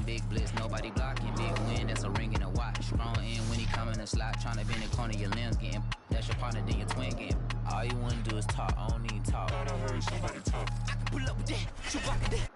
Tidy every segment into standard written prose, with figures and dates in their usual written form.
big blitz, nobody blocking. Big win, that's a ring and a watch. Strong in when he come in the slot, trying to bend the corner, your limbs getting. That's your partner, then your twin getting. All you wanna do is talk, I don't need talk. I heard somebody talk. I can pull up with that, shoot block with that.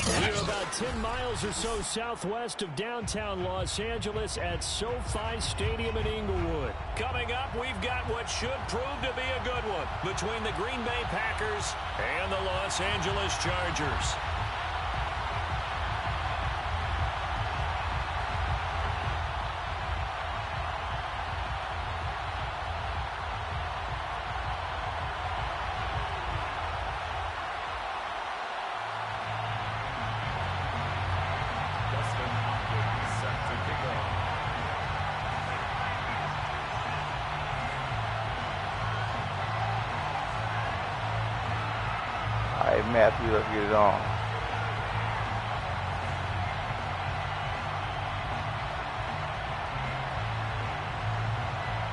We're about 10 miles or so southwest of downtown Los Angeles at SoFi Stadium in Inglewood. Coming up, we've got what should prove to be a good one between the Green Bay Packers and the Los Angeles Chargers. Matthew, let's get it on.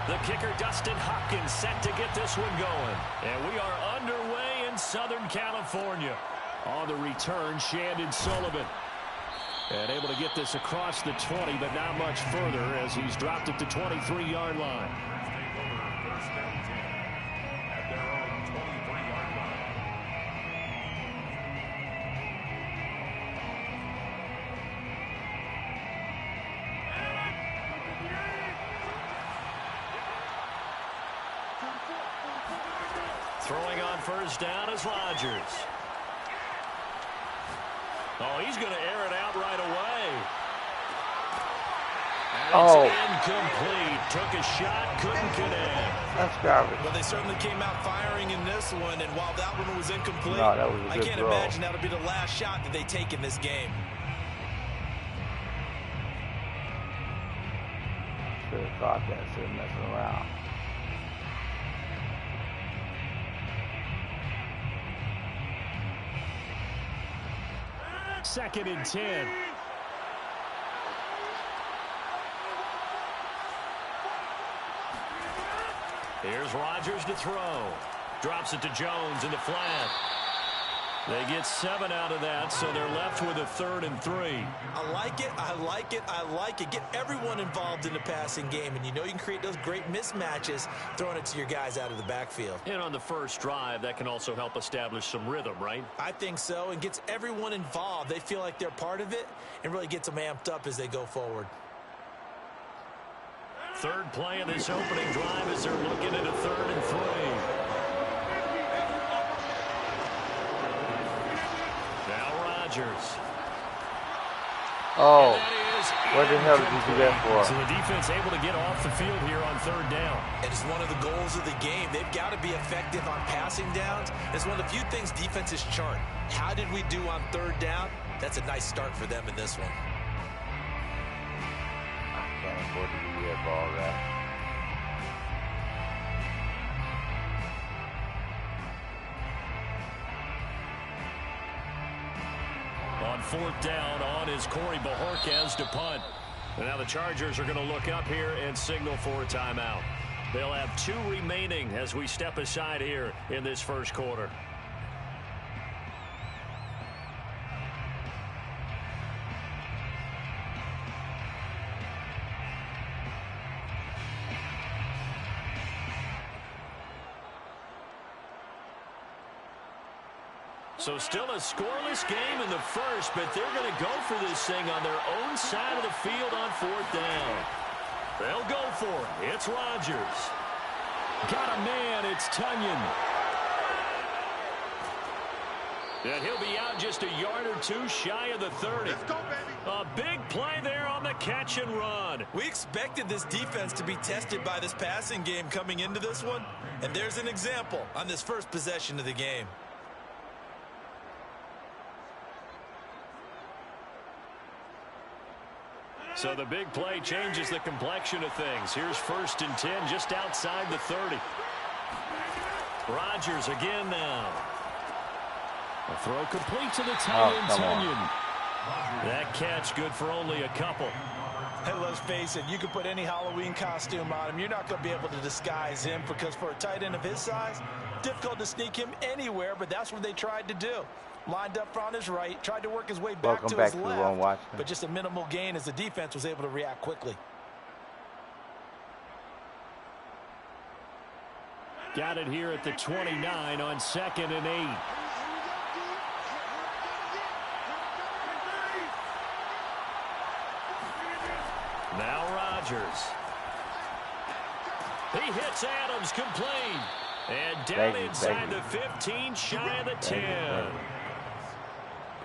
The kicker, Dustin Hopkins, set to get this one going. And we are underway in Southern California. On the return, Shandon Sullivan. And able to get this across the 20, but not much further as he's dropped it to 23-yard line. Throwing on first down is Rodgers. Oh, he's going to air it out right away. And it's incomplete. Took a shot, couldn't connect. That's garbage. Well, they certainly came out firing in this one, and while that one was incomplete, no, that was a good I can't throw. imagine that'll be the last shot that they take in this game. Should have caught that, instead of messing around. Second and 10. Here's Rodgers to throw. Drops it to Jones in the flat. They get 7 out of that, so they're left with a 3rd and 3. I like it, I like it, I like it. Get everyone involved in the passing game, and you know you can create those great mismatches throwing it to your guys out of the backfield. And on the first drive, that can also help establish some rhythm, right? I think so, and gets everyone involved. They feel like they're part of it, and really gets them amped up as they go forward. Third play of this opening drive as they're looking at a 3rd and 3. Oh. And that What the hell did you do that for? So the defense able to get off the field here on third down. And it's one of the goals of the game. They've got to be effective on passing downs. It's one of the few things defenses chart. How did we do on third down? That's a nice start for them in this one. I can't afford to do that ball that. On fourth down, on is Corey Bajorquez to punt. And now the Chargers are going to look up here and signal for a timeout. They'll have 2 remaining as we step aside here in this first quarter. So still a scoreless game in the first, but they're going to go for this thing on their own side of the field on fourth down. They'll go for it. It's Rodgers. Got a man. It's Tunyon. And he'll be out just a yard or 2 shy of the 30. Let's go, baby. A big play there on the catch and run. We expected this defense to be tested by this passing game coming into this one. And there's an example on this first possession of the game. So the big play changes the complexion of things. Here's 1st and 10 just outside the 30. Rodgers again now. A throw complete to the tight end, Tunyon. That catch good for only a couple. Hey, let's face it, you can put any Halloween costume on him. You're not going to be able to disguise him because for a tight end of his size, difficult to sneak him anywhere, but that's what they tried to do. Lined up on his right, tried to work his way back to his left, but just a minimal gain as the defense was able to react quickly. Got it here at the 29 on 2nd and 8. Now Rodgers. He hits Adams complete. And down inside the 15, shy of the 10.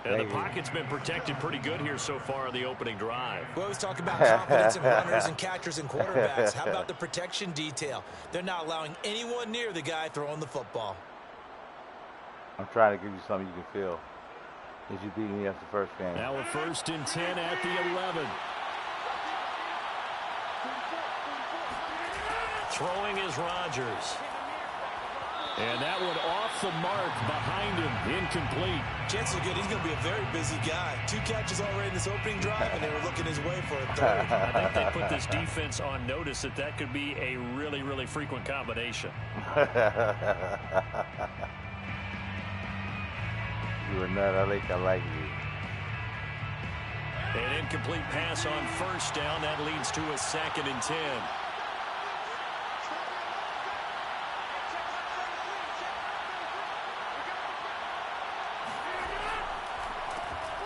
And the pocket's been protected pretty good here so far on the opening drive. We always talk about confidence in runners and catchers and quarterbacks. How about the protection detail? They're not allowing anyone near the guy throwing the football. I'm trying to give you something you can feel. Did you beat me after the first game? Now a 1st and 10 at the 11. Throwing is Rodgers. And that one off the mark behind him, incomplete. Chances are good he's going to be a very busy guy. 2 catches already in this opening drive, and they were looking his way for a 3rd. I think they put this defense on notice that could be a really, really frequent combination. You a nut, I like you. An incomplete pass on 1st down. That leads to a 2nd and 10.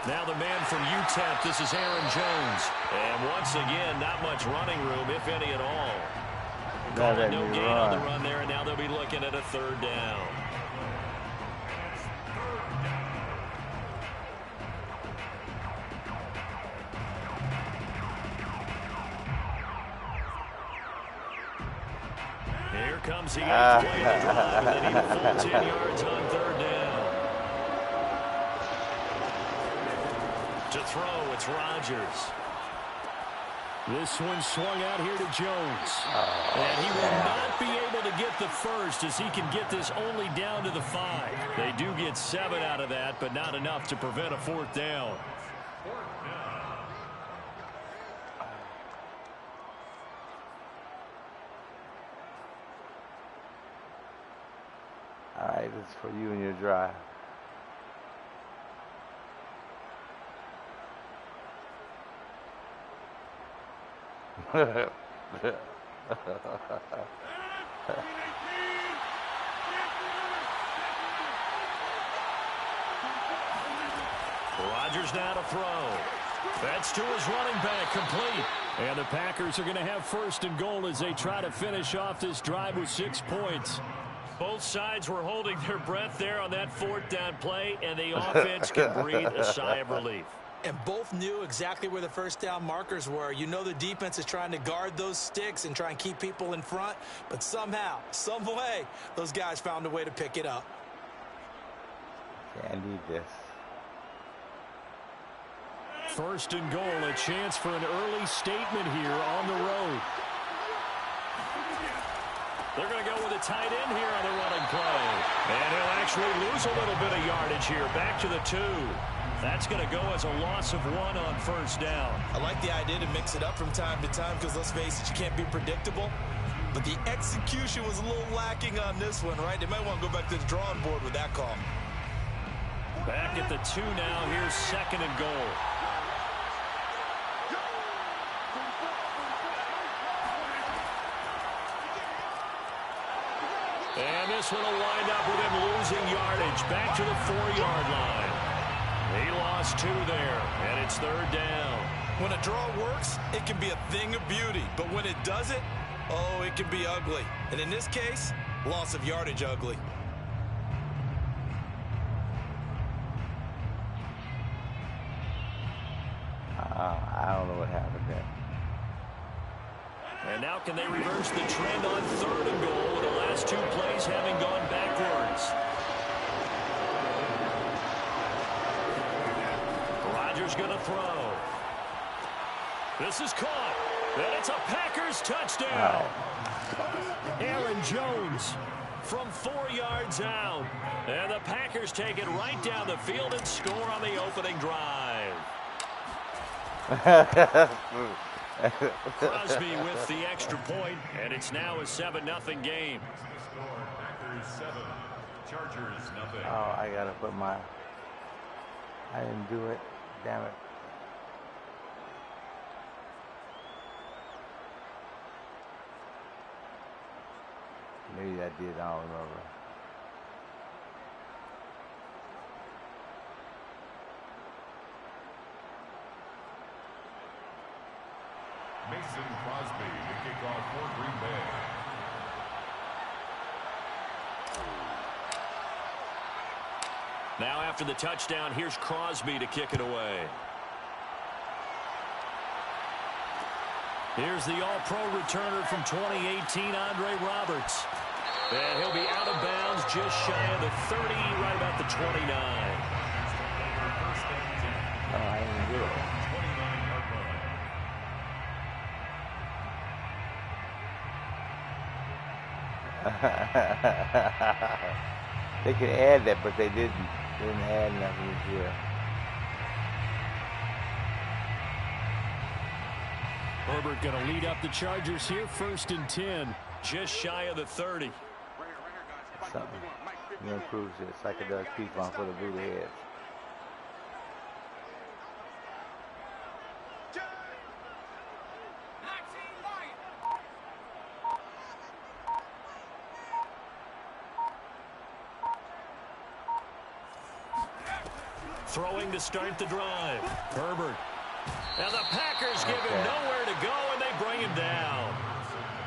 Now the man from UTEP, this is Aaron Jones. And once again, not much running room, if any at all. Call it no gain on the run there, and now they'll be looking at a 3rd down. Here comes the 8th play of the drive, and they need a full 10 yards on 3rd down. To throw, it's Rodgers. This one swung out here to Jones. And he will not be able to get the first as he can get this only down to the 5. They do get 7 out of that, but not enough to prevent a 4th down. All right, this is for you and your drive. Rodgers now to throw. That's to his running back, complete. And the Packers are going to have 1st and goal as they try to finish off this drive with 6 points. Both sides were holding their breath there on that 4th down play, and the offense can breathe a sigh of relief. And both knew exactly where the first down markers were. You know the defense is trying to guard those sticks and try and keep people in front, but somehow, some way, those guys found a way to pick it up. Yeah, I need this. First and goal, a chance for an early statement here on the road. They're going to go with a tight end here on the running play. And he'll actually lose a little bit of yardage here. Back to the 2. That's going to go as a loss of 1 on first down. I like the idea to mix it up from time to time because, let's face it, you can't be predictable. But the execution was a little lacking on this one, right? They might want to go back to the drawing board with that call. Back at the 2 now. Here's second and goal. And this one will wind up with him losing yardage. Back to the 4-yard line. He lost 2 there, and it's third down. When a draw works, it can be a thing of beauty. But when it doesn't, oh, it can be ugly. And in this case, loss of yardage ugly. I don't know what happened there. And now can they reverse the trend on third and goal with the last 2 plays having gone backwards? Rodgers going to throw. This is caught. And it's a Packers touchdown. Wow. Aaron Jones from 4 yards out. And the Packers take it right down the field and score on the opening drive. Crosby with the extra point, and it's now a 7-0 game. Packers 7, Chargers 0. Oh, I gotta put my. I didn't do it. Damn it. Maybe I did. I don't remember. Mason Crosby to kick off for Green Bay. Now after the touchdown, here's Crosby to kick it away. Here's the all-pro returner from 2018, Andre Roberts. And he'll be out of bounds just shy of the 30, right about the 29. Oh, I didn't do it. They could add that, but they didn't. They didn't add nothing this year. Herbert going to lead up the Chargers here, 1st and 10, just shy of the 30. Something. You improve it. Psychedelic people for the blue heads. Throwing to start the drive. Herbert. And the Packers give him nowhere to go, and they bring him down.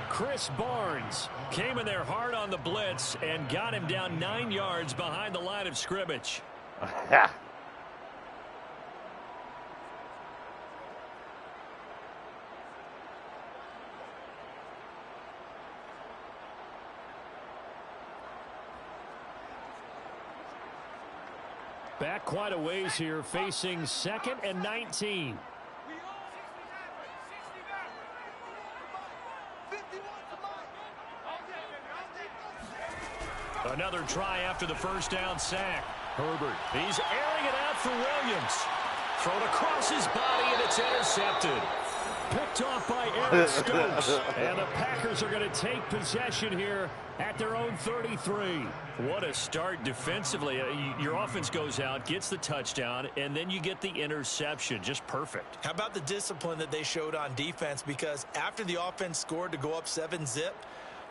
Chris Barnes came in there hard on the blitz and got him down 9 yards behind the line of scrimmage. Back quite a ways here, facing 2nd and 19. Another try after the first down sack. Herbert, he's airing it out for Williams. Thrown across his body, and it's intercepted. Picked off by Aaron Stokes. And the Packers are going to take possession here at their own 33. What a start defensively. Your offense goes out, gets the touchdown, and then you get the interception. Just perfect. How about the discipline that they showed on defense? Because after the offense scored to go up 7-zip,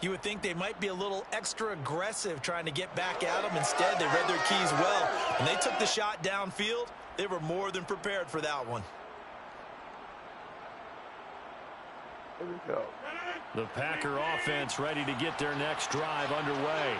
you would think they might be a little extra aggressive trying to get back at them. Instead, they read their keys well. When they took the shot downfield, they were more than prepared for that one. Here we go. The Packer offense ready to get their next drive underway.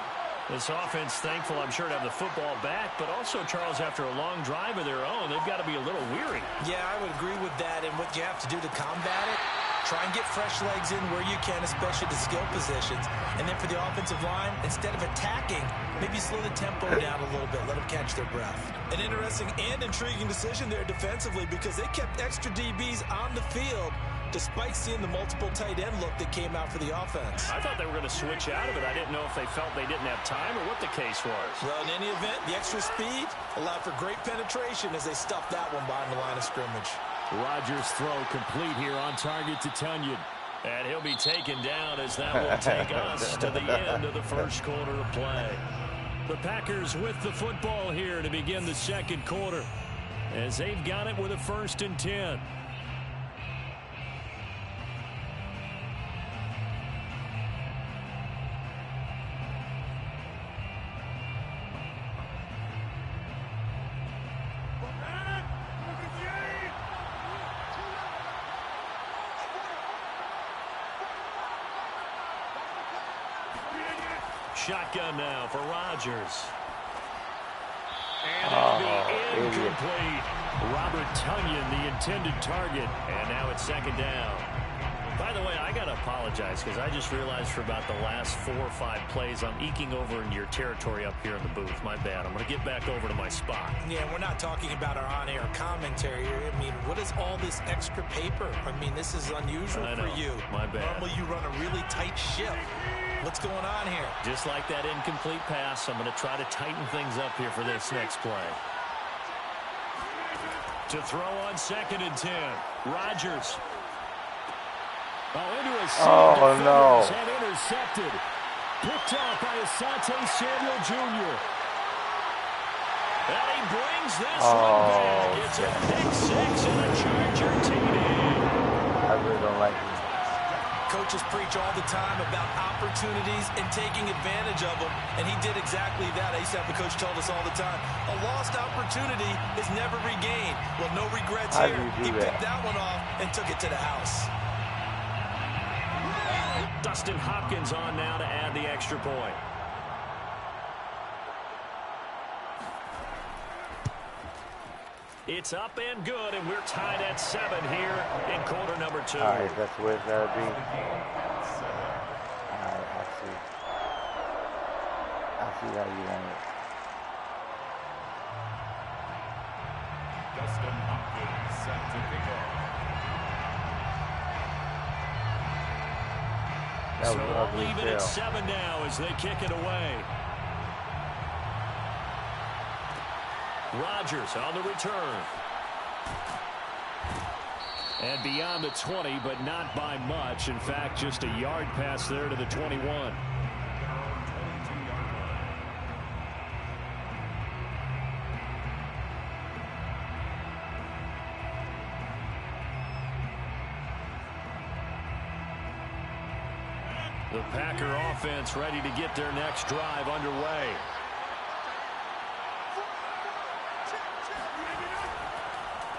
This offense thankful, I'm sure, to have the football back, but also, Charles, after a long drive of their own, they've got to be a little weary. Yeah, I would agree with that, and what you have to do to combat it, try and get fresh legs in where you can, especially the skill positions. And then for the offensive line, instead of attacking, maybe slow the tempo down a little bit, let them catch their breath. An interesting and intriguing decision there defensively because they kept extra DBs on the field despite seeing the multiple tight end look that came out for the offense. I thought they were going to switch out of it. I didn't know if they felt they didn't have time or what the case was. Well, in any event, the extra speed allowed for great penetration as they stuffed that one behind the line of scrimmage. Rodgers' throw complete here on target to Tunyon. And he'll be taken down as that will take us to the end of the first quarter of play. The Packers with the football here to begin the second quarter as they've got it with a 1st and 10. Shotgun now for Rodgers. And it'll be incomplete. Robert Tunyon, the intended target. And now it's 2nd down. By the way, I got to apologize because I just realized for about the last 4 or 5 plays, I'm eking over into your territory up here in the booth. My bad. I'm going to get back over to my spot. Yeah, we're not talking about our on-air commentary. I mean, what is all this extra paper? I mean, this is unusual for you. My bad. Normally you run a really tight ship. What's going on here? Just like that incomplete pass, I'm going to try to tighten things up here for this next play. To throw on 2nd and 10. Rodgers. Into a defenders and intercepted. Picked off by Asante Samuel Jr. And he brings this one back. It's a pick 6 and a Charger TD. I really don't like it. Coaches preach all the time about opportunities and taking advantage of them, and he did exactly that. I used to have a coach told us all the time, a lost opportunity is never regained. Well, no regrets here. He picked that one off and took it to the house. Dustin Hopkins on now to add the extra point. It's up and good, and we're tied at 7 here in quarter number 2. All right, that's where it's got to be. All right, I see. I see how you want it. Dustin Hopkins set to kick off. So I'll leave it at 7 now as they kick it away. Rodgers on the return. And beyond the 20, but not by much. In fact, just a yard pass there to the 21. The Packer offense ready to get their next drive underway.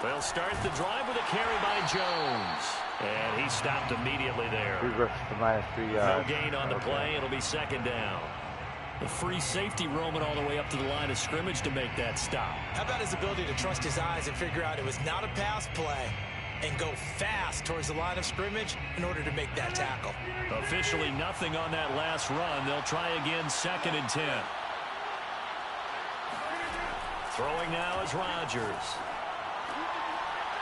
They'll start the drive with a carry by Jones. And he stopped immediately there. Reverse to -3 yards. No gain on the play. It'll be 2nd down. The free safety roaming all the way up to the line of scrimmage to make that stop. How about his ability to trust his eyes and figure out it was not a pass play and go fast towards the line of scrimmage in order to make that tackle. Officially nothing on that last run. They'll try again 2nd and 10. Throwing now is Rodgers.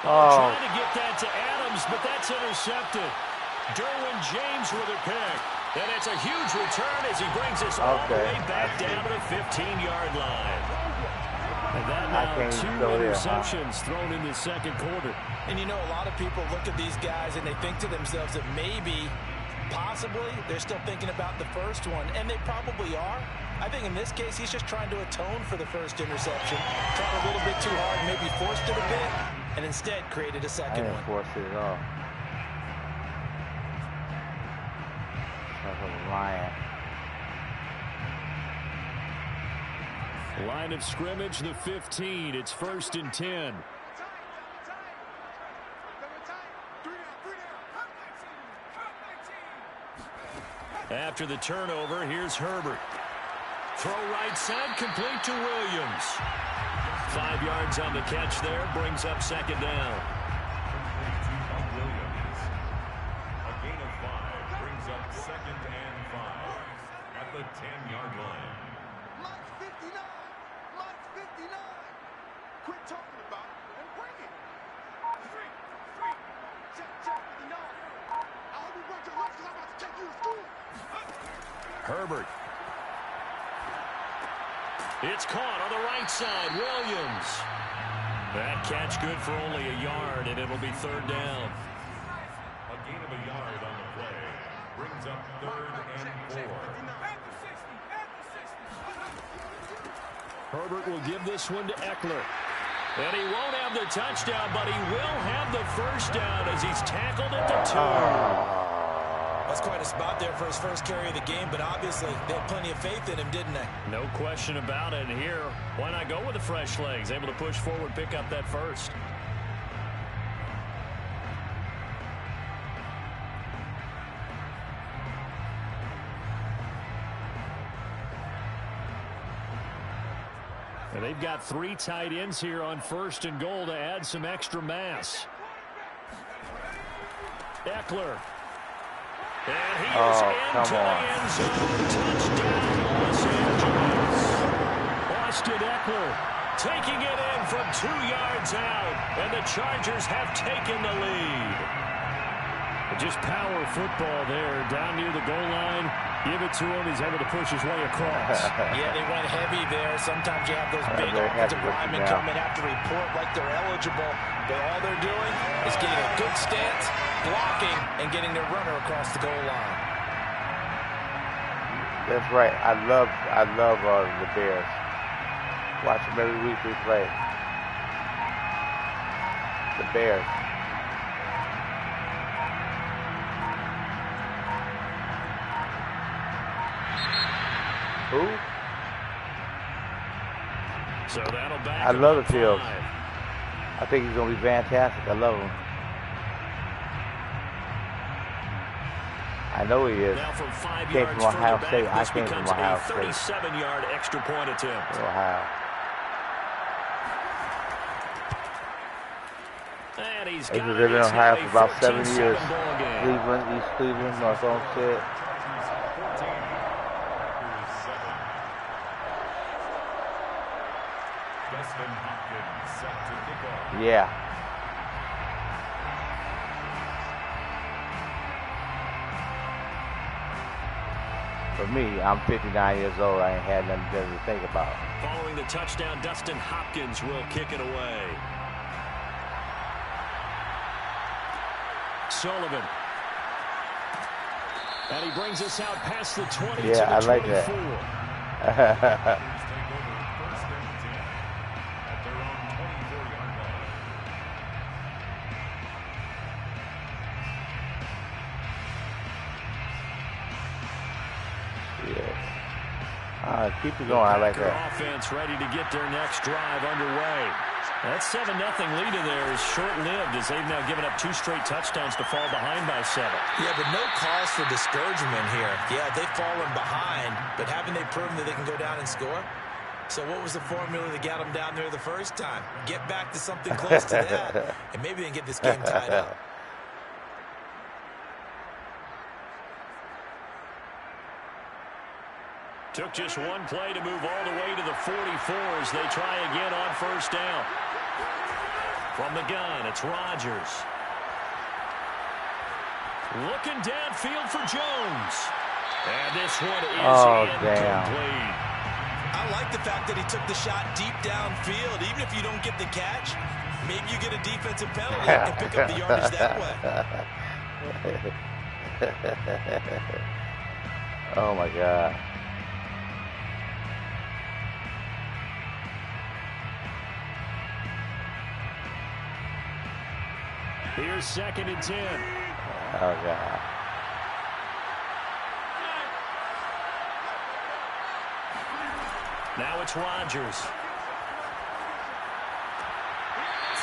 Trying to get that to Adams, but that's intercepted. Derwin James with a pick. And it's a huge return as he brings us all the way back down to the 15-yard line. And that now 2 interceptions thrown in the second quarter. And you know, a lot of people look at these guys and they think to themselves that maybe, possibly, they're still thinking about the first one, and they probably are. I think in this case, he's just trying to atone for the first interception. Tried a little bit too hard, maybe forced it a bit, and instead created a second one. I didn't force it at all. Like a lion. Line of scrimmage, the 15. It's 1st and 10. After the turnover, here's Herbert. Throw right side, complete to Williams. 5 yards on the catch there, brings up second down. Williams. A gain of 5 brings up 2nd and 5 at the 10-yard line. Mike's 59. Mike's 59. Quit talking about it and bring it. Street. Check for the yard. I hope you work your lunch because I'm about to take you to school. Herbert. It's caught on the right side. Williams. That catch good for only a yard, and it'll be third down. A gain of a yard on the play brings up 3rd and 4. Herbert will give this one to Eckler. And he won't have the touchdown, but he will have the first down as he's tackled at the 2. That's quite a spot there for his first carry of the game, but obviously they had plenty of faith in him, didn't they? No question about it. And here, why not go with the fresh legs? Able to push forward, pick up that first. And they've got 3 tight ends here on 1st and goal to add some extra mass. Eckler. And he is into the end zone. Touchdown, Los Angeles. Austin Eckler taking it in from 2 yards out. And the Chargers have taken the lead. Just power football there. Down near the goal line. Give it to him. He's able to push his way across. Yeah, they went heavy there. Sometimes you have those big offensive linemen come and have to report like they're eligible. But all they're doing is getting a good stance, blocking, and getting their runner across the goal line. That's right. I love the Bears. Watch them every week we play. The Bears. Who? So that'll back I love the 5. Fields. I think he's going to be fantastic. I love him. I know he is. Now from 5 Came yards from Ohio further State. back, I this came from becomes Ohio a State. 37-yard extra point attempt. Ohio. And he's He's got been living in it. Ohio It's for about now a 7 years. 14-7 ball game. Cleveland, East Cleveland, North Olmsted. Yeah. For me, I'm 59 years old. I ain't had nothing better to think about. Following the touchdown, Dustin Hopkins will kick it away. Sullivan. And he brings us out past the 20 to the 24. I like that. Keep it going. I like that. Offense ready to get their next drive underway. That 7-0 lead in there is short-lived as they've now given up 2 straight touchdowns to fall behind by 7. Yeah, but no cause for discouragement here. Yeah, they've fallen behind, but haven't they proven that they can go down and score? So what was the formula that got them down there the first time? Get back to something close to that, and maybe they can get this game tied up. Took just one play to move all the way to the 44 as they try again on first down. From the gun, it's Rodgers. Looking downfield for Jones. And this one is incomplete. I like the fact that he took the shot deep downfield. Even if you don't get the catch, maybe you get a defensive penalty and pick up the yardage that way. Oh, my God. Here's 2nd and 10. Oh, God. Now it's Rodgers.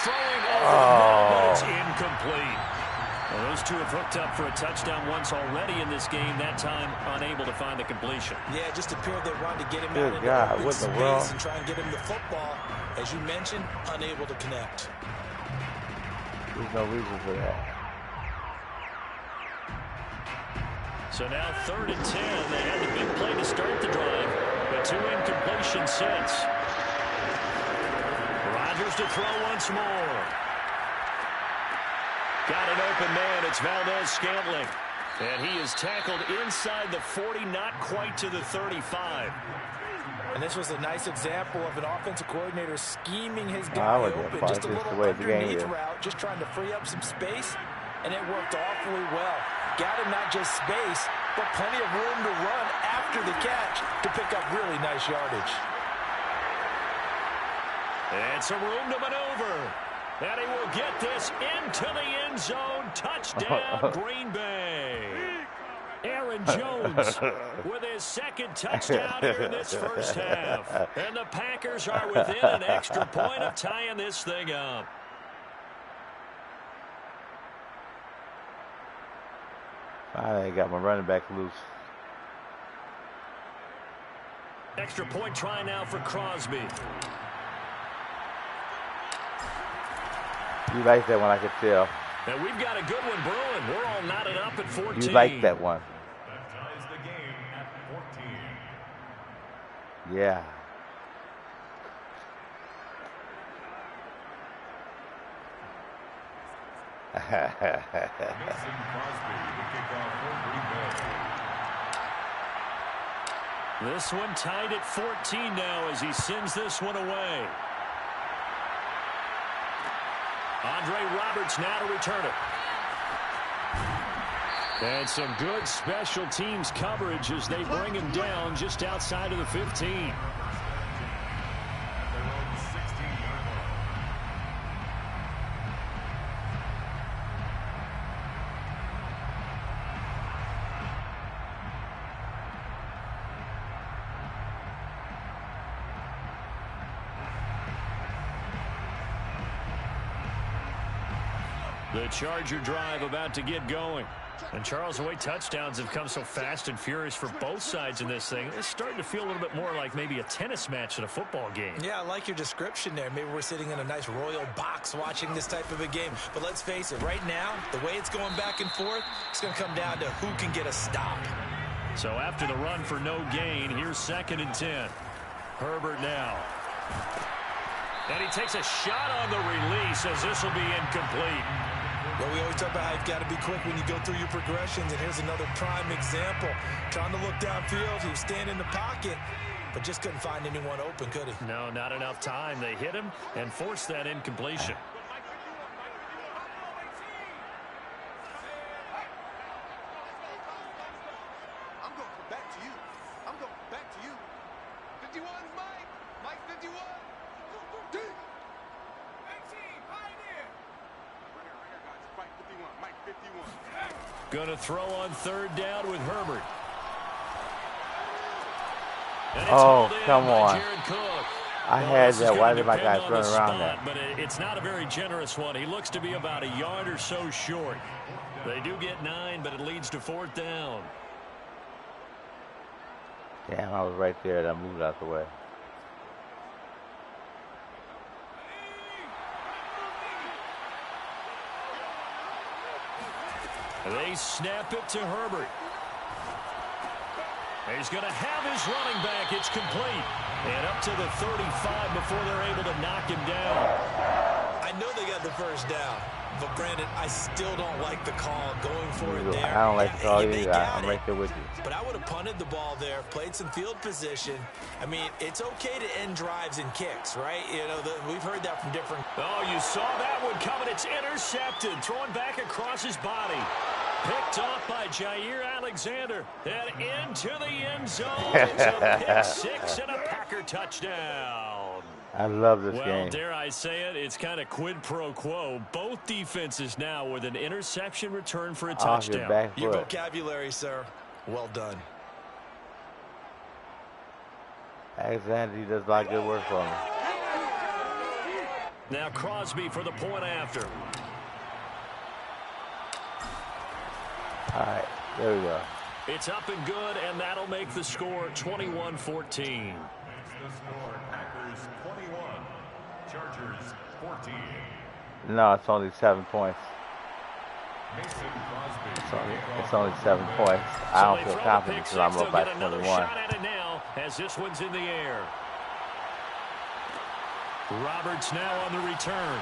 Throwing over the middle, but it's incomplete. Well, those two have hooked up for a touchdown once already in this game. That time, unable to find the completion. Yeah, it just appeared they wanted to get him Good out God, into what open in the world? space and try and get him the football. As you mentioned, unable to connect. There's no reason for that. So now 3rd and 10. They had the big play to start the drive, but 2 incompletions since. Rodgers to throw once more. Got an open man. It's Valdez-Scantling. And he is tackled inside the 40, not quite to the 35. And this was a nice example of an offensive coordinator scheming his I guy would open. have Just a just little the way the game underneath is. route, just trying to free up some space, and it worked awfully well. Got him not just space, but plenty of room to run after the catch to pick up really nice yardage. And some room to maneuver. And he will get this into the end zone. Touchdown, Green Bay. Aaron Jones with his 2nd touchdown here in this first half. And the Packers are within an extra point of tying this thing up. I got my running back loose. Extra point try now for Crosby. You like that one, I could tell. And we've got a good one brewing. We're all knotted up at 14. You like that one. That ties the game at 14. Yeah. Mason Crosby, the kickoff for Green Bay. This one tied at 14 now as he sends this one away. Andre Roberts now to return it. And some good special teams coverage as they bring him down just outside of the 15. The Charger drive about to get going. And Charles, the way touchdowns have come so fast and furious for both sides in this thing, it's starting to feel a little bit more like maybe a tennis match in a football game. Yeah, I like your description there. Maybe we're sitting in a nice royal box watching this type of a game. But let's face it, right now, the way it's going back and forth, it's going to come down to who can get a stop. So after the run for no gain, here's 2nd and 10. Herbert now. And he takes a shot on the release as this will be incomplete. Well, we always talk about how you've got to be quick when you go through your progressions, and here's another prime example. Trying to look downfield, he was standing in the pocket, but just couldn't find anyone open, could he? No, not enough time. They hit him and forced that incompletion. I'm going to come back to you. I'm going back to you. 51 is Mike. Mike 51. D. 18, Pioneer. Right here, guys. Mike 51. Mike 51. Going to throw on 3rd down with Herbert. And it's Oh, hauled in come by on. Jared Cook. I Well, had this is that. gonna Why did my depend guys on run the around spot, that? But it's not a very generous one. He looks to be about a yard or so short. They do get 9, but it leads to 4th down. Damn, I was right there and I moved out the way. They snap it to Herbert. He's going to have his running back. It's complete. And up to the 35 before they're able to knock him down. I know they got the first down, but Brandon, I still don't like the call going for it there. I don't like the call they either. got I'm right there with you. But I would have punted the ball there, played some field position. I mean, it's okay to end drives and kicks, right? You know, we've heard that from different. Oh, you saw that one coming. It's intercepted. Throwing back across his body. Picked off by Jair Alexander. And into the end zone. It's a pick 6 and a Packer touchdown. I love this Well, game. dare I say it, it's kind of quid pro quo. Both defenses now with an interception return for a Off your touchdown. back Your foot. vocabulary, sir. Well done. Alexander, he does a lot of good work for me. Now Crosby for the point after. All right, there we go. It's up and good, and that'll make the score 21-14. The score, Packers 21, Chargers 14. No, it's only 7 points. Mason Crosby. It's only 7 points. I don't feel confident because I'm up by 21. Shot at it now as this one's in the air. Roberts now on the return.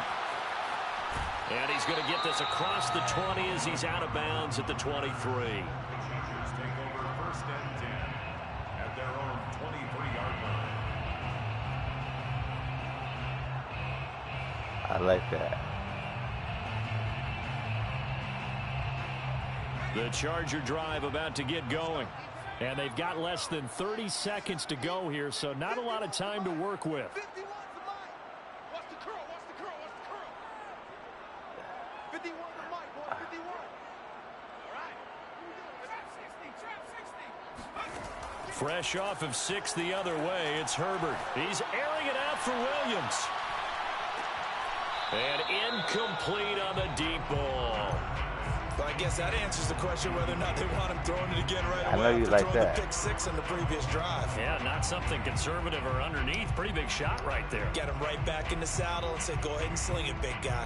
And he's going to get this across the 20 as he's out of bounds at the 23. The Chargers take over first and 10 at their own 23-yard line. I like that. The Charger drive about to get going. And they've got less than 30 seconds to go here, so not a lot of time to work with. 51's the mic. Watch the curl, watch the curl, watch the curl. 51's the mic, boy, 51. All right. Trap 60, trap 60. Fresh off of 6 the other way, it's Herbert. He's airing it out for Williams. And incomplete on the deep ball. Well, I guess that answers the question whether or not they want him throwing it again right away. I know you like that. The pick 6 on the previous drive. Yeah, not something conservative or underneath. Pretty big shot right there. Get him right back in the saddle and say, go ahead and sling it, big guy.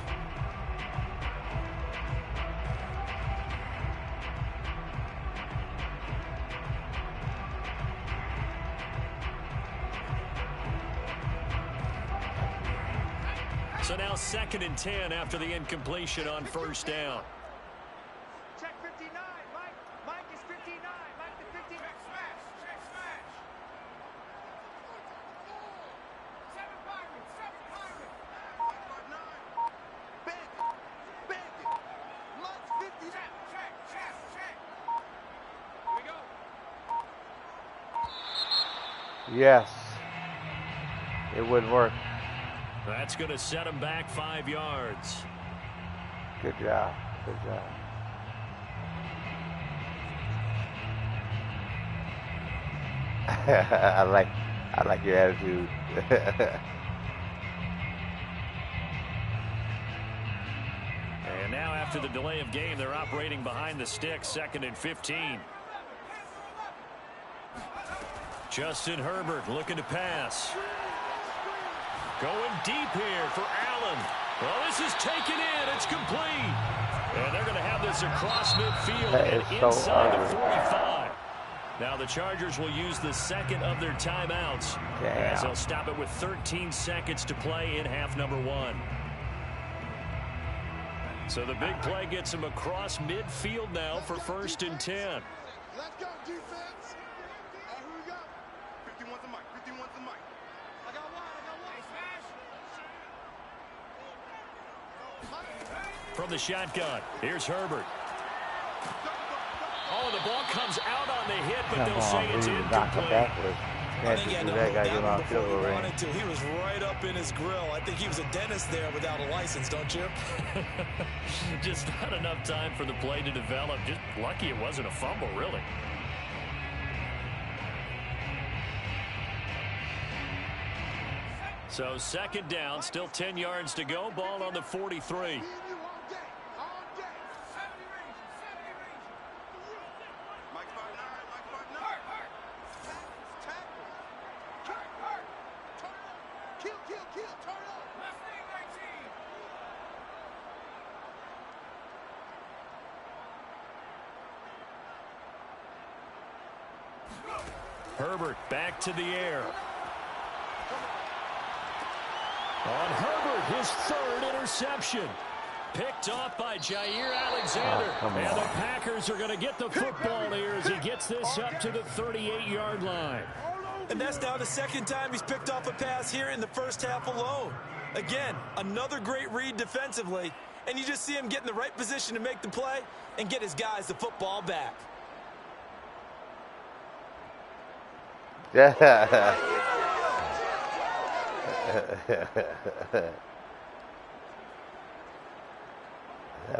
So now 2nd and 10 after the incompletion on first down. Check 59, Mike. Mike is 59. Mike the 50. Check smash. Check smash. 7 Byron. 7 Byron. 559. Bandit. Bandit. Mike's 50. Check. Check. Check. Check. Here we go. Yes. It wouldn't work. That's going to set him back 5 yards. Good job. Good job. I like your attitude. And now after the delay of game, they're operating behind the sticks, 2nd and 15. Justin Herbert looking to pass. Going deep here for Allen. Well, this is taken in. It's complete. And they're going to have this across midfield and inside the 45. Now the Chargers will use the 2nd of their timeouts as they'll stop it with 13 seconds to play in half number 1. So the big play gets them across midfield now for 1st and 10. Let's go, defense. Here we go. 51's the mic. 51's the mic. I got one. From the shotgun, here's Herbert. Oh, the ball comes out on the hit, but they'll say it's incomplete. I think he had to hold that one before he wanted to. He was right up in his grill. I think he was a dentist there without a license, don't you? Just not enough time for the play to develop. Just lucky it wasn't a fumble, really. So 2nd down, still 10 yards to go. Ball on the 43. Herbert back to the air. On Herbert, his 3rd interception. Picked off by Jair Alexander. And the Packers are going to get the football here as he gets this up to the 38-yard line. And that's now the 2nd time he's picked off a pass here in the first half alone. Again, another great read defensively. And you just see him get in the right position to make the play and get his guys the football back. That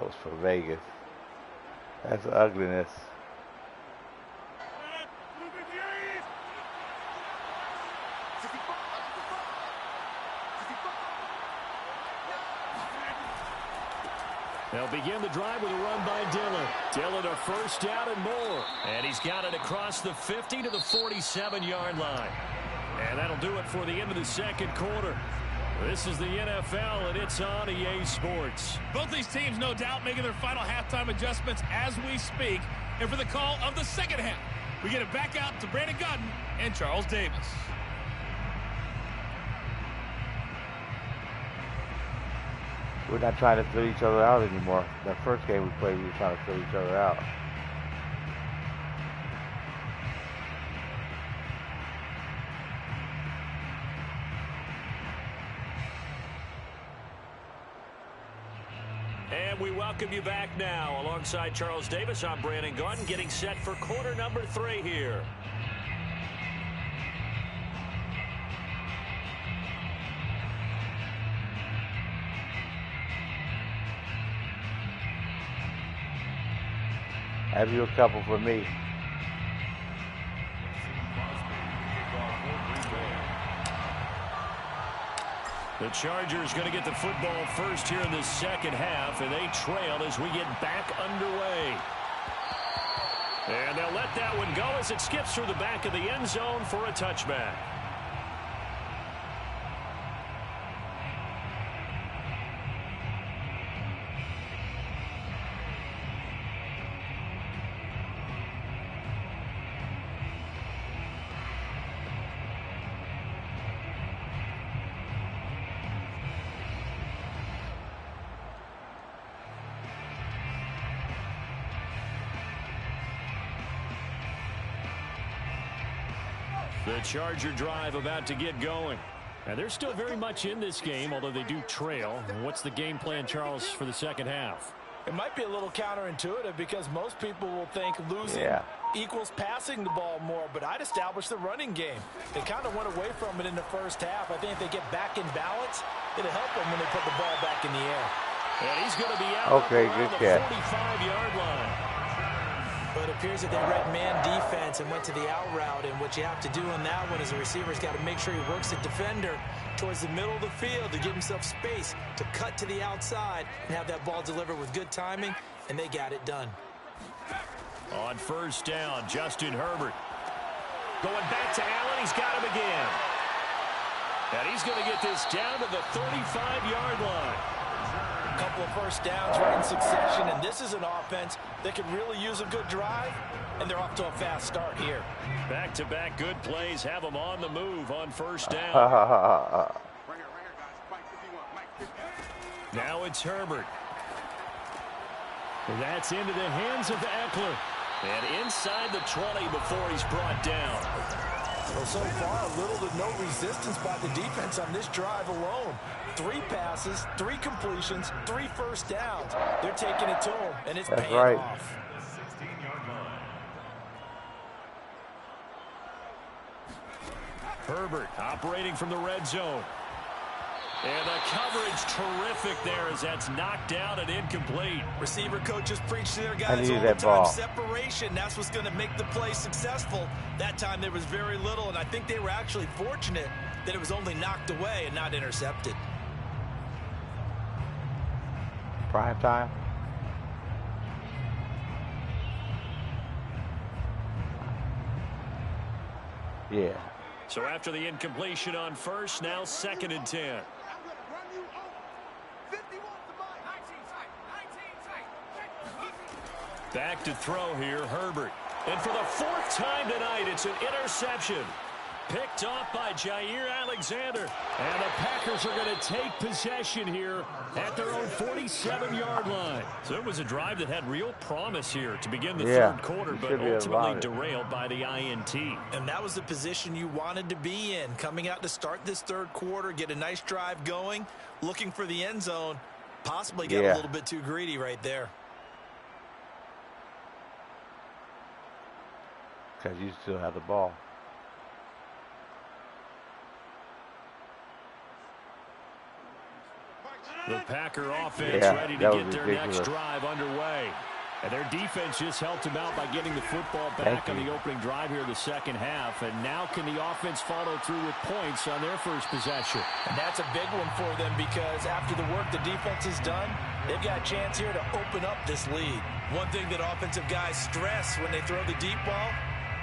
was for Vegas. That's ugliness. They'll begin the drive with a run by Dillon. Dillon a first down and more. And he's got it across the 50 to the 47-yard line. And that'll do it for the end of the second quarter. This is the NFL, and it's on EA Sports. Both these teams, no doubt, making their final halftime adjustments as we speak. And for the call of the second half, we get it back out to Brandon Gutton and Charles Davis. We're not trying to fill each other out anymore. That first game we played, we were trying to fill each other out. And we welcome you back now. Alongside Charles Davis, I'm Brandon Gutton, getting set for quarter number 3 here. Have you a couple for me? The Chargers going to get the football first here in the second half, and they trail as we get back underway. And they'll let that one go as it skips through the back of the end zone for a touchback. The Charger drive about to get going. And they're still very much in this game, although they do trail. What's the game plan, Charles, for the second half? It might be a little counterintuitive because most people will think losing equals passing the ball more, but I'd establish the running game. They kind of went away from it in the first half. I think if they get back in balance, it'll help them when they put the ball back in the air. And he's going to be out around the 45-yard line. But it appears that they read man defense and went to the out route. And what you have to do on that one is the receiver's got to make sure he works the defender towards the middle of the field to give himself space to cut to the outside and have that ball delivered with good timing. And they got it done. On first down, Justin Herbert. Going back to Allen. He's got him again. And he's going to get this down to the 35-yard line. A couple of first downs right in succession, and this is an offense that could really use a good drive, and they're off to a fast start here. Back-to-back good plays have them on the move on first down. Now it's Herbert. That's into the hands of Eckler. And inside the 20 before he's brought down. Well, so far, little to no resistance by the defense on this drive alone. 3 passes, 3 completions, 3 first downs. They're taking it to him, and it's paying off. Herbert operating from the red zone. And the coverage terrific there as that's knocked down and incomplete. Receiver coaches preach to their guys all the time. Separation, that's what's going to make the play successful. That time there was very little, and I think they were actually fortunate that it was only knocked away and not intercepted. Prime time. Yeah. So after the incompletion on first, now 2nd and 10. Back to throw here, Herbert. And for the 4th time tonight, it's an interception. Picked off by Jair Alexander. And the Packers are going to take possession here at their own 47-yard line. So it was a drive that had real promise here to begin the third quarter, but ultimately derailed by the INT. And that was the position you wanted to be in. Coming out to start this third quarter, get a nice drive going, looking for the end zone. Possibly got a little bit too greedy right there. Because you still have the ball. The Packer offense ready to get their next drive underway. And their defense just helped them out by getting the football back on the opening drive here in the second half. And now can the offense follow through with points on their first possession? And that's a big one for them because after the work the defense has done, They've got a chance here to open up this lead. One thing that offensive guys stress when they throw the deep ball,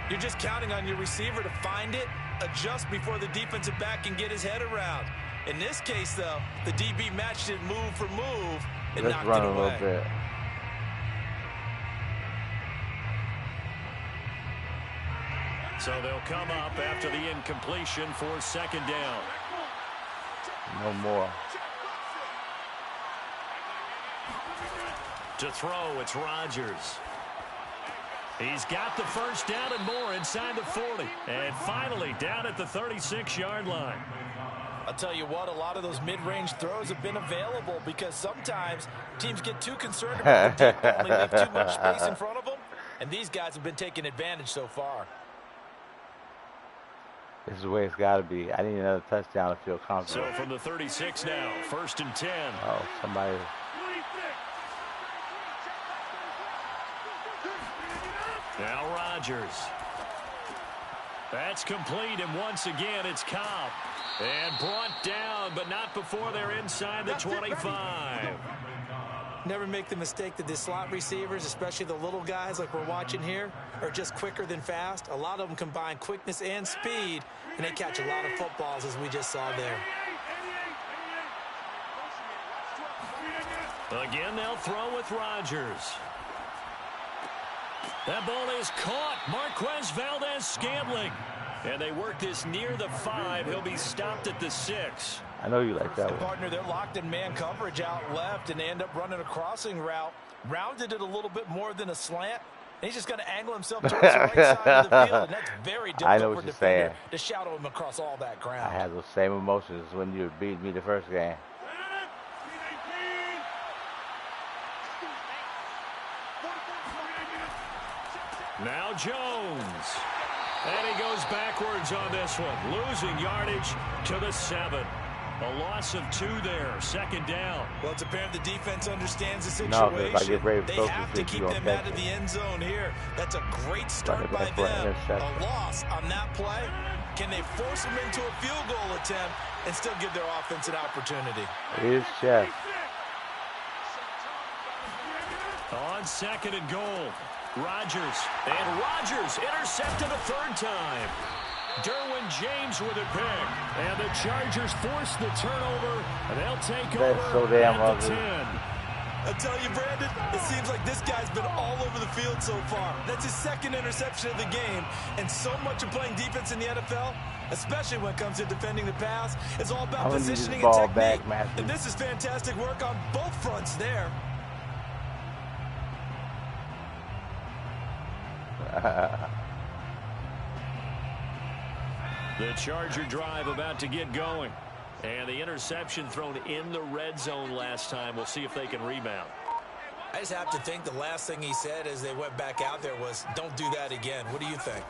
you're just counting on your receiver to find it, adjust before the defensive back can get his head around. In this case, though, the DB matched it move for move and knocked it away. Let's run a little bit. So they'll come up after the incompletion for second down. No more. To throw, it's Rodgers. He's got the first down and more inside the 40. And finally down at the 36-yard line. I'll tell you what, a lot of those mid-range throws have been available because sometimes teams get too concerned about the deep ball and they leave too much space in front of them. And these guys have been taking advantage so far. This is the way it's got to be. I need another touchdown to feel confident. So from the 36 now, 1st and 10. Oh, somebody. Now Rodgers. That's complete, and once again it's Cobb. And brought down, but not before they're inside the 25. Never make the mistake that the slot receivers, especially the little guys like we're watching here, are just quicker than fast. A lot of them combine quickness and speed, and they catch a lot of footballs, as we just saw there. Again, they'll throw with Rodgers. That ball is caught. Marquez Valdez-Scantling. And they work this near the 5. He'll be stopped at the 6. I know you like that one. Partner, they're locked in man coverage out left, and they end up running a crossing route. Rounded it a little bit more than a slant. And he's just going to angle himself towards the right side of the field, and that's very difficult for a defender to shadow him across all that ground. I had those same emotions when you beat me the first game. Now Jones. And he goes backwards on this one, losing yardage to the 7. A loss of 2 there, 2nd down. Well, it's apparent the defense understands the situation. They have to keep them out of the end zone here. That's a great start by them. A loss on that play. Can they force them into a field goal attempt and still give their offense an opportunity? Here's Chef. On 2nd and goal. Rodgers, and Rodgers intercepted a 3rd time. Derwin James with a pick, and the Chargers force the turnover, and they'll take over at the 10. I tell you, Brandon, it seems like this guy's been all over the field so far. That's his 2nd interception of the game, and so much of playing defense in the NFL, especially when it comes to defending the pass, is all about positioning and technique. And this is fantastic work on both fronts there. The Charger drive about to get going. And the interception thrown in the red zone last time. We'll see if they can rebound. I just have to think the last thing he said as they went back out there was, don't do that again. What do you think?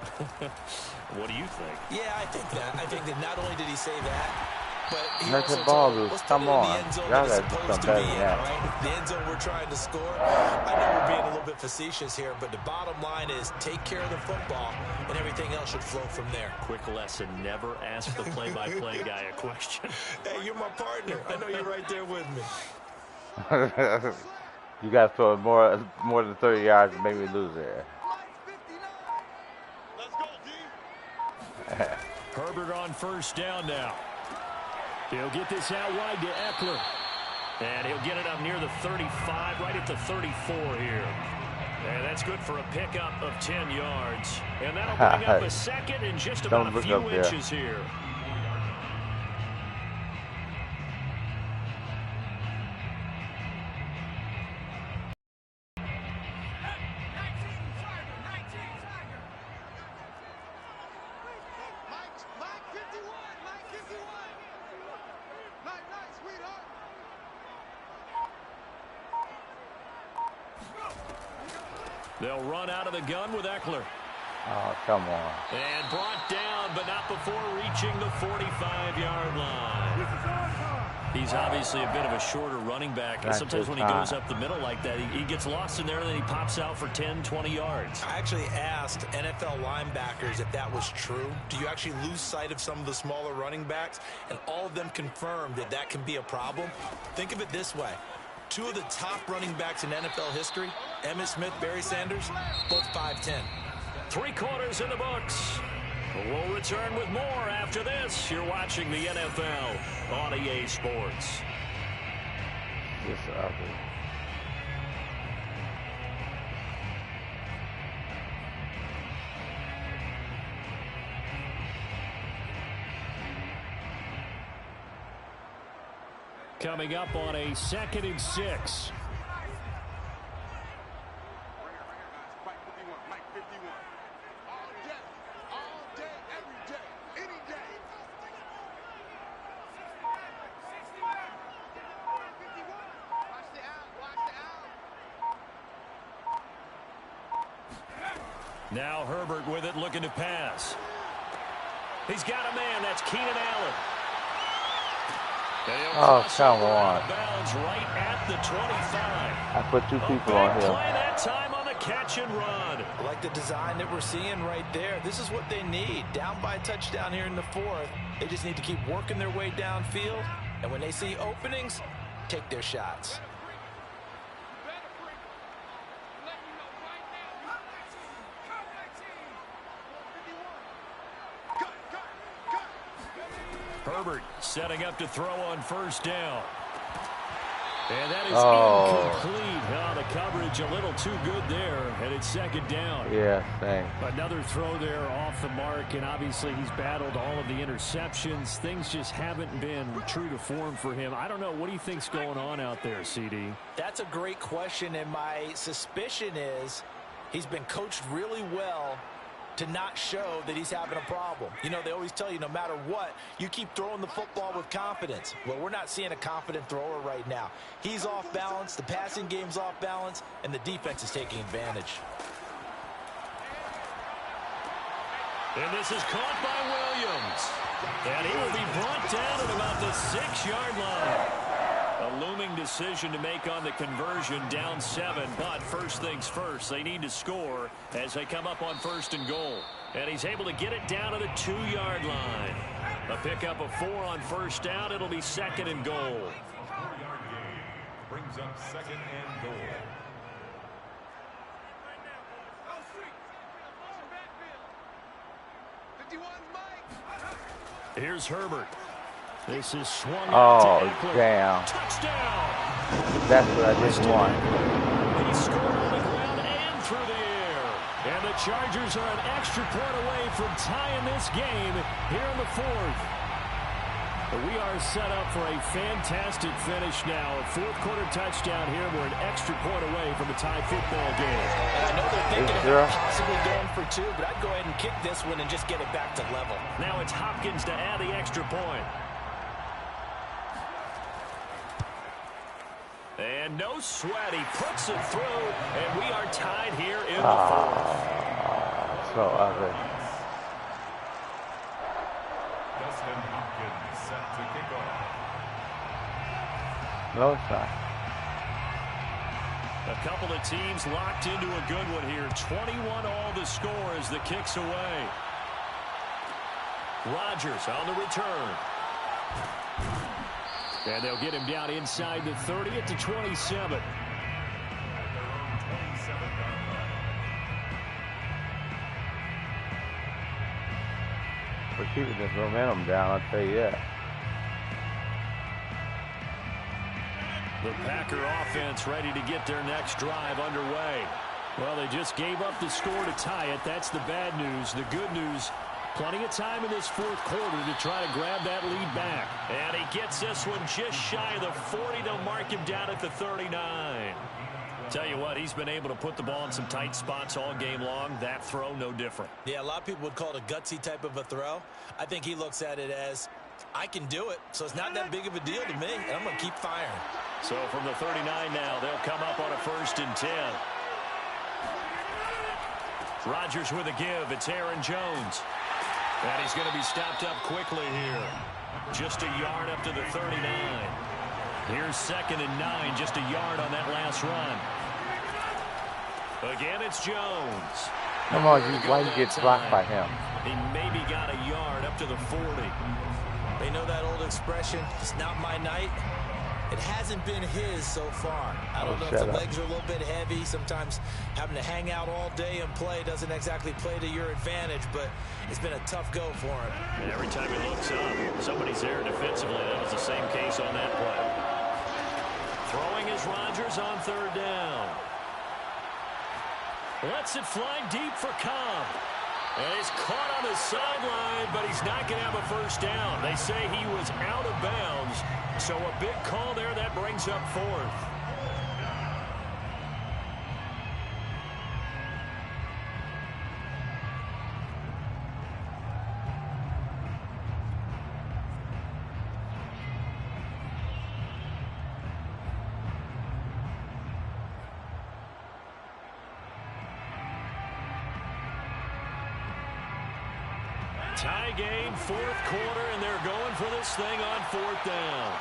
What do you think? Yeah, I think that. I think that not only did he say that, but he let also the ball told, loose. Come on. the end zone that it's supposed to be in, right? The end zone we're trying to score. I know we're being a little bit facetious here, but the bottom line is take care of the football, and everything else should flow from there. Quick lesson, never ask the play-by-play guy a question. Hey, you're my partner. I know you're right there with me. You got to throw more than 30 yards to make me lose there. Let's go, D. Herbert on 1st down now. He'll get this out wide to Eckler. And he'll get it up near the 35, right at the 34 here. And that's good for a pickup of 10 yards. And that'll bring up a 2nd and just about a few inches here. They'll run out of the gun with Eckler. Oh, come on. And brought down, but not before reaching the 45-yard line. He's obviously a bit of a shorter running back. And sometimes when he goes up the middle like that, he gets lost in there, and then he pops out for 10, 20 yards. I actually asked NFL linebackers if that was true. Do you actually lose sight of some of the smaller running backs? And all of them confirmed that that can be a problem. Think of it this way. Two of the top running backs in NFL history, Emmitt Smith, Barry Sanders, both 5'10". 3 quarters in the books. We'll return with more after this. You're watching the NFL on EA Sports. Just ugly. Coming up on a 2nd and 6. Now Herbert with it, looking to pass. He's got a man. That's Keenan Allen. Oh, come on. Bounds right at the 25. I put 2 people on here. Play that time on the catch and run. I like the design that we're seeing right there. This is what they need. Down by a touchdown here in the 4th. They just need to keep working their way downfield. And when they see openings, take their shots. Herbert setting up to throw on 1st down. And that is incomplete. Oh, the coverage a little too good there, and it's 2nd down. Yeah, thanks. Another throw there off the mark, and obviously he's battled all of the interceptions. Things just haven't been true to form for him. I don't know. What do you think's going on out there, CD? That's a great question, and my suspicion is he's been coached really well to not show that he's having a problem. You know, they always tell you no matter what, you keep throwing the football with confidence. Well, we're not seeing a confident thrower right now. He's off balance, the passing game's off balance, and the defense is taking advantage. And this is caught by Williams. And he will be brought down at about the 6-yard line. A looming decision to make on the conversion, down 7, but first things first, they need to score as they come up on 1st and goal. And he's able to get it down to the 2-yard line. A pickup of 4 on 1st down, it'll be 2nd and goal. 4-yard gain brings up 2nd and goal. Here's Herbert. This is swung Oh, out to damn. Touchdown. That's what I just want. He scored on the ground and through the air. And the Chargers are an extra point away from tying this game here in the 4th. We are set up for a fantastic finish now. A 4th-quarter touchdown here. We're an extra point away from a tie football game. And I know they're thinking about possibly going for 2, but I'd go ahead and kick this one and just get it back to level. Now it's Hopkins to add the extra point. And no sweat. He puts it through, and we are tied here in the 4th. So ugly. Dustin Hopkins set to kick off. No, it's not. A couple of teams locked into a good one here. 21 all the score as the kick's away. Rodgers on the return. And they'll get him down inside the 30 at the 27. We're keeping this momentum down, I'll tell you that. The Packer offense ready to get their next drive underway. Well, they just gave up the score to tie it. That's the bad news. The good news, plenty of time in this 4th quarter to try to grab that lead back. And he gets this one just shy of the 40. They'll mark him down at the 39. Tell you what, he's been able to put the ball in some tight spots all game long. That throw, no different. Yeah, a lot of people would call it a gutsy type of a throw. I think he looks at it as, I can do it, so it's not that big of a deal to me, and I'm going to keep firing. So from the 39 now, they'll come up on a 1st and 10. Rodgers with a give. It's Aaron Jones. And he's going to be stopped up quickly here. Just a yard up to the 39. Here's 2nd and 9, just a yard on that last run. Again, it's Jones. Come on, why you get blocked by him? He maybe got a yard up to the 40. They know that old expression, it's not my night. It hasn't been his so far. I don't know if the legs are a little bit heavy. Sometimes having to hang out all day and play doesn't exactly play to your advantage, but it's been a tough go for him. And every time he looks up, somebody's there defensively. That was the same case on that play. Throwing is Rodgers on third down. Lets it fly deep for Cobb. And he's caught on the sideline, but he's not going to have a first down. They say he was out of bounds. So a big call there that brings up fourth. Tie game, fourth quarter, and they're going for this thing on fourth down.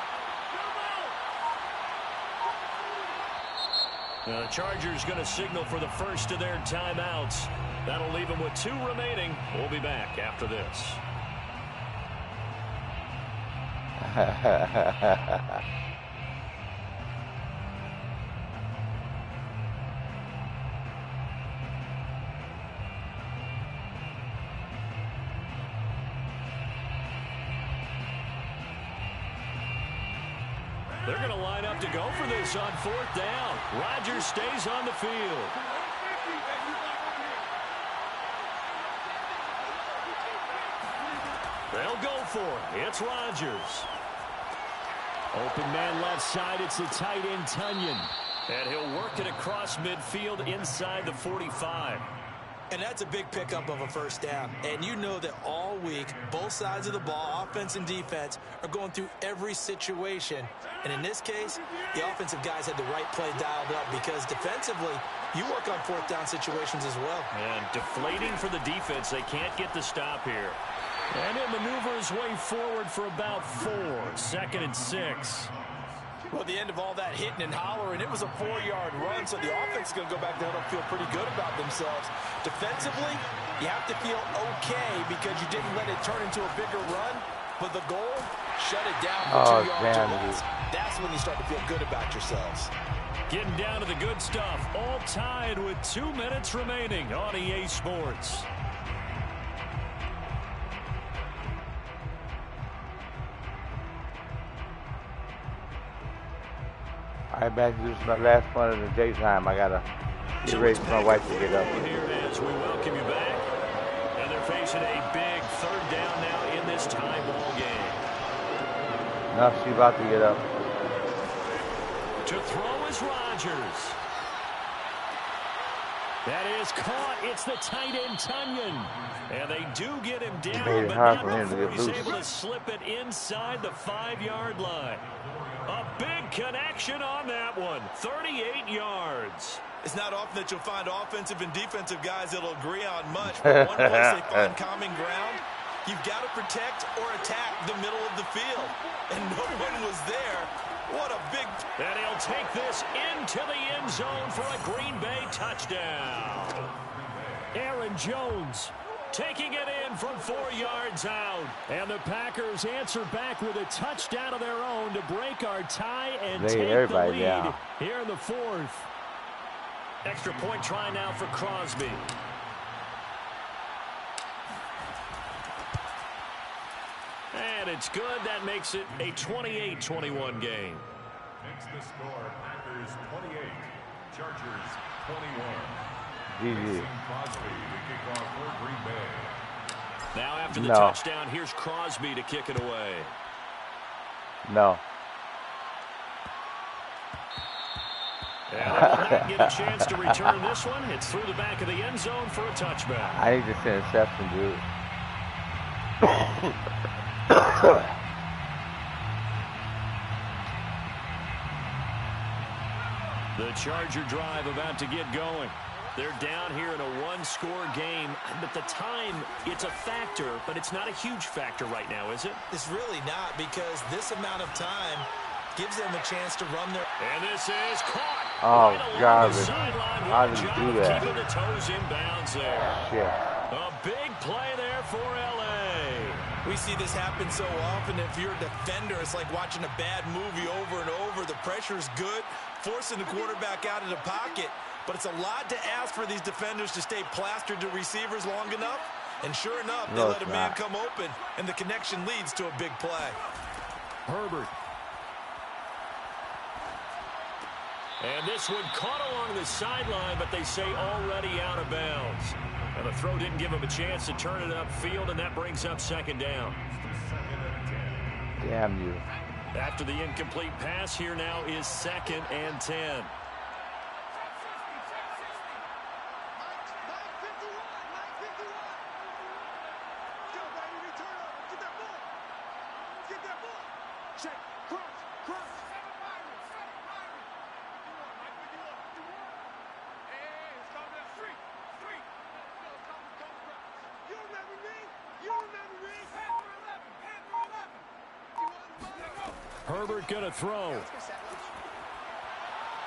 Now the Chargers going to signal for the first of their timeouts. That'll leave them with 2 remaining. We'll be back after this. They're going to line up to go for this on fourth down. Rodgers stays on the field. They'll go for it. It's Rodgers. Open man left side. It's the tight end, Tunyon. And he'll work it across midfield inside the 45. And that's a big pickup of a first down. And you know that all week, both sides of the ball, offense and defense, are going through every situation. And in this case, the offensive guys had the right play dialed up because defensively, you work on fourth down situations as well. And deflating for the defense. They can't get the stop here. And he'll maneuver his way forward for about 4. 2nd and 6. Well, at the end of all that hitting and hollering, it was a 4-yard run, so the offense is going to go back there and feel pretty good about themselves. Defensively, you have to feel okay because you didn't let it turn into a bigger run, but the goal, shut it down for 2 yards or less. That's when you start to feel good about yourselves. Getting down to the good stuff, all tied with 2 minutes remaining on EA Sports. All right, back to this my last one of the daytime. I gotta get ready for my wife to get up. Here it is. We welcome you back. And they're facing a big third down now in this tie ball game. Now she's about to get up. To throw is Rodgers. That is caught. It's the tight end, Tunyon. And they do get him down, but not before he's able to slip it inside the 5-yard line. A big connection on that one. 38 yards. It's not often that you'll find offensive and defensive guys that'll agree on much, but one place they find common ground, you've got to protect or attack the middle of the field. And no one was there. What a big... And he'll take this into the end zone for a Green Bay touchdown. Aaron Jones taking it in from 4 yards out. And the Packers answer back with a touchdown of their own to break our tie and take the lead here in the 4th. Extra point try now for Crosby. And it's good. That makes it a 28-21 game. Makes the score Packers 28, Chargers 21. GG. Crosby to kick off for Green Bay. Now after the touchdown, here's Crosby to kick it away. No. And they will not get a chance to return this one. It's through the back of the end zone for a touchback. I need this interception, dude. The Charger drive about to get going. They're down here in a one-score game, but the time, it's a factor, but it's not a huge factor right now, is it? It's really not, because this amount of time gives them a chance to run their... And this is caught. Oh, right God. the sideline. How Good did you job do of that? keeping the toes in bounds there. Shit. A big play there for L.A. We see this happen so often. If you're a defender, it's like watching a bad movie over and over. The pressure's good, forcing the quarterback out of the pocket. But it's a lot to ask for these defenders to stay plastered to receivers long enough. And sure enough, they let a man come open, and the connection leads to a big play. Herbert. And this one caught along the sideline, but they say already out of bounds. And the throw didn't give him a chance to turn it upfield, and that brings up second down. Damn you. After the incomplete pass, here now is 2nd and 10. Herbert gonna throw.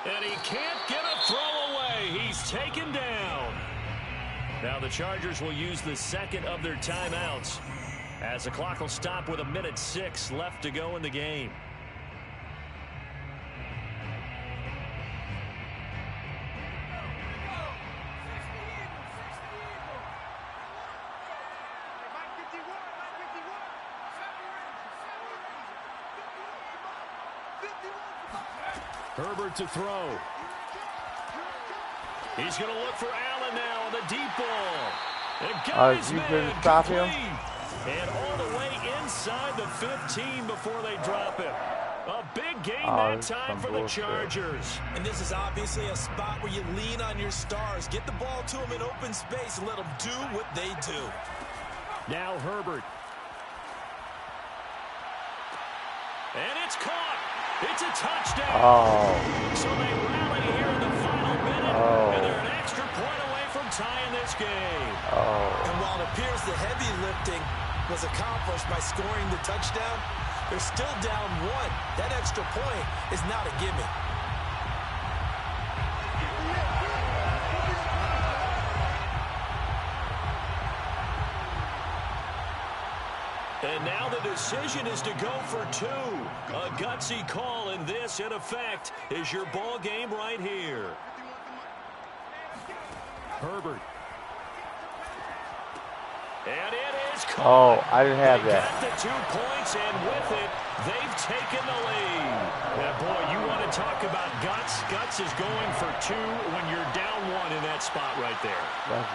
And he can't get a throw away. He's taken down. Now the Chargers will use the second of their timeouts as the clock will stop with 1:06 left to go in the game. Herbert to throw. He's going to look for Allen now on the deep ball. And got his man stop him? And all the way inside the 15 before they drop him. A big gain that time for the Chargers. And this is obviously a spot where you lean on your stars. Get the ball to them in open space and let them do what they do. Now Herbert. And it's caught. It's a touchdown. So they rally here in the final minute, and they're an extra point away from tying this game. And while it appears the heavy lifting was accomplished by scoring the touchdown, they're still down 1. That extra point is not a gimme. And now the decision is to go for 2. A gutsy call, and this, in effect, is your ball game right here. Herbert. And it is caught. I didn't have that. Got the 2 points, and with it, they've taken the lead. Now, boy, you want to talk about guts. Guts is going for 2 when you're down 1 in that spot right there.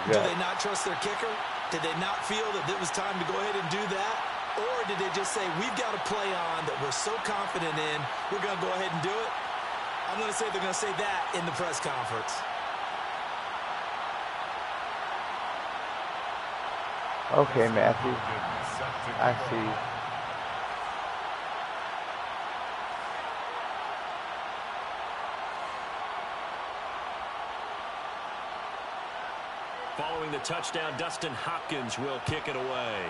Do they not trust their kicker? Did they not feel that it was time to go ahead and do that? Or did they just say, we've got a play on that we're so confident in, we're going to go ahead and do it? I'm going to say they're going to say that in the press conference. Okay, Matthew. I see. Following the touchdown, Dustin Hopkins will kick it away.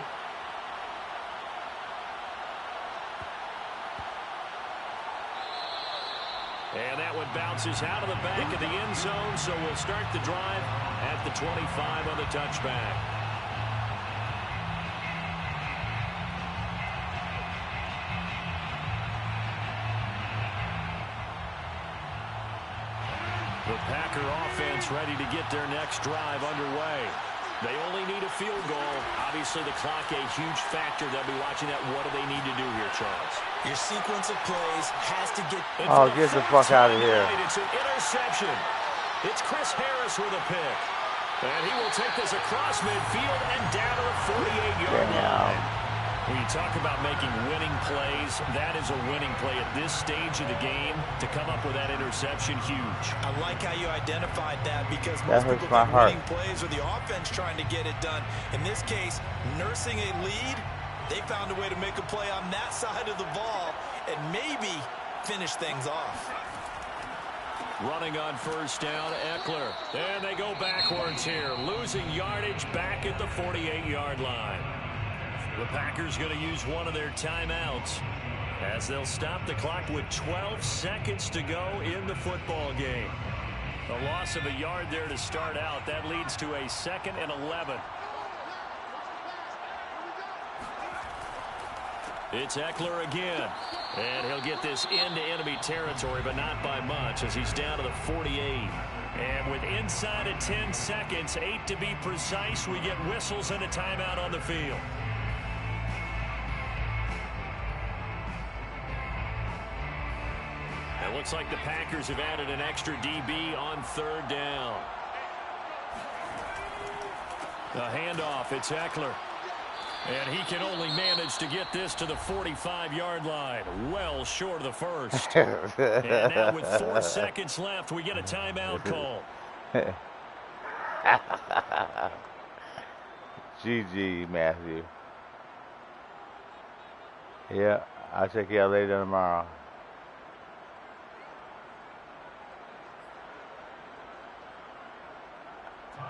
And that one bounces out of the back of the end zone, so we'll start the drive at the 25 on the touchback. The Packer offense ready to get their next drive underway. They only need a field goal. Obviously, the clock a huge factor. They'll be watching that. What do they need to do here, Charles? Your sequence of plays has to get... Get the fuck out of here. It's an interception. It's Chris Harris with a pick. And he will take this across midfield and down to the 48-yard line. When you talk about making winning plays, that is a winning play at this stage of the game. To come up with that interception, huge. I like how you identified that, because most people get winning plays or the offense trying to get it done. In this case, nursing a lead, they found a way to make a play on that side of the ball and maybe finish things off. Running on first down, Eckler. And they go backwards here, losing yardage back at the 48-yard line. The Packers going to use one of their timeouts as they'll stop the clock with 12 seconds to go in the football game. A loss of a yard there to start out. That leads to a 2nd and 11. It's Eckler again. And he'll get this into enemy territory, but not by much, as he's down to the 48. And with inside of 10 seconds, 8 to be precise, we get whistles and a timeout on the field. It looks like the Packers have added an extra DB on 3rd down. The handoff, it's Eckler. And he can only manage to get this to the 45-yard line, well short of the first. And now with 4 seconds left, we get a timeout call. GG, Matthew. Yeah, I'll check you out later tomorrow.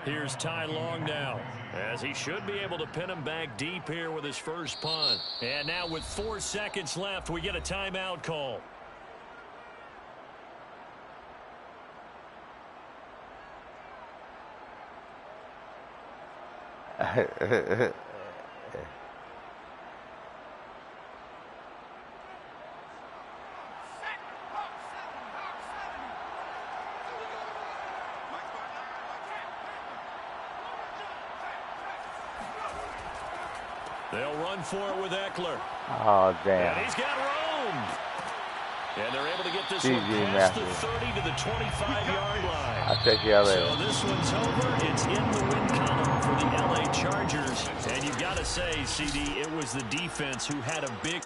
Here's Ty Long now, as he should be able to pin him back deep here with his first punt. And now with 4 seconds left, we get a timeout call. They'll run for it with Eckler. Oh, damn. And he's got room. And they're able to get this one past the 30 to the 25-yard line. I'll take you out later. So this one's over. It's in the win column for the LA Chargers. And you've got to say, CD, it was the defense who had a big...